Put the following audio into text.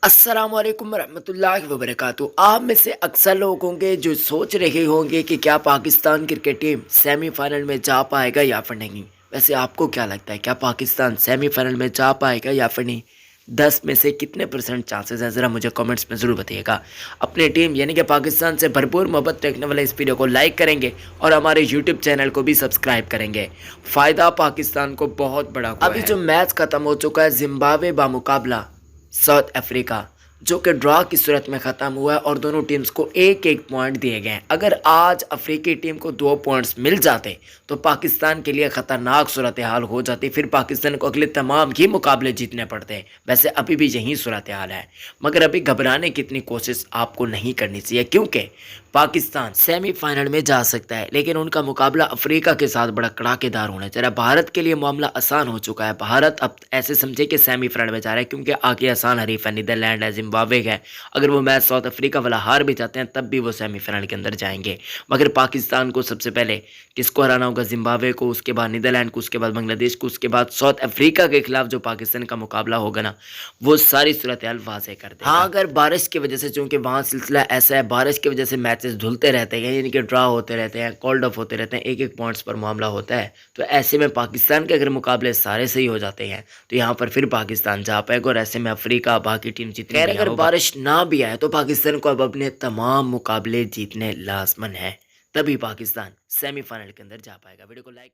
السلام علیکم ورحمۃ اللہ وبرکاتہ۔ آپ میں سے اکثر لوگ ہوں گے جو سوچ رہے ہوں گے کہ کیا Pakistan cricket team semi final میں جا پائے گا یا پھر نہیں۔ ویسے آپ کو کیا لگتا ہے، کیا پاکستان سیمی فائنل میں جا پائے گا یا پھر نہیں؟ 10 میں سے کتنے % چانسز ہیں، ذرا مجھے کامنٹس میں ضرور بتائیے گا۔ اپنے ٹیم یعنی کہ پاکستان سے بھرپور محبت رکھنے والے اس ویڈیو کو لائک کریں گے اور ہمارے یوٹیوب چینل کو بھی سبسکرائب کریں گے۔ فائدہ پاکستان کو بہت بڑا ہوا ہے۔ ابھی جو میچ ختم ہو چکا ہے زمبابوے بامقابلہ ساؤتھ افریقہ، جو کہ ڈرا کی صورت میں ختم ہوا ہے اور دونوں ٹیمز کو ایک ایک پوائنٹ دیے گئے ہیں۔ اگر آج افریقی ٹیم کو 2 پوائنٹس مل جاتے تو پاکستان کے لیے خطرناک صورتحال ہو جاتی، پھر پاکستان کو اگلے تمام ہی مقابلے جیتنے پڑتے ہیں۔ ویسے ابھی بھی یہی صورتحال ہے، مگر ابھی گھبرانے کی اتنی کوشش آپ کو نہیں کرنی چاہیے، کیونکہ پاکستان سیمی فائنل میں جا سکتا ہے، لیکن ان کا مقابلہ افریقہ کے ساتھ بڑا کڑاکے دار ہونا چاہیے۔ بھارت کے لیے معاملہ آسان ہو چکا ہے، بھارت اب ایسے سمجھے کہ سیمی فائنل میں جا رہا ہے، کیونکہ آگے آسان حریف ہے، نیدرلینڈ ہے، زمبابوے ہے۔ اگر وہ میچ ساؤتھ افریقہ والا ہار بھی جاتے ہیں تب بھی وہ سیمی فائنل کے اندر جائیں گے، مگر پاکستان کو سب سے پہلے کس کو ہرانا ہوگا؟ زمبابوے کو، اس کے بعد نیدرلینڈ کو، اس کے بعد بنگلہ دیش کو، اس کے بعد ساؤتھ افریقہ کے خلاف جو پاکستان کا مقابلہ ہوگا نا، وہ ساری صورتحال واضح کر دے گا۔ ہاں، اگر بارش کی وجہ سے، چونکہ وہاں سلسلہ ایسا ہے، بارش کی وجہ سے میچز دھلتے رہتے ہیں، یعنی کہ ڈرا ہوتے رہتے ہیں، کولڈ آف ہوتے رہتے ہیں، ایک ایک پوائنٹس پر معاملہ ہوتا ہے، تو ایسے میں پاکستان کے اگر مقابلے سارے صحیح ہو جاتے ہیں تو یہاں پر پھر پاکستان جا پائے گا، اور ایسے میں افریقہ باقی ٹیم جتنی بھی اگر بارش نہ بھی آئے تو پاکستان کو اب اپنے تمام مقابلے جیتنے لازمن ہے، تبھی پاکستان سیمی فائنل کے اندر جا پائے گا۔ ویڈیو کو لائک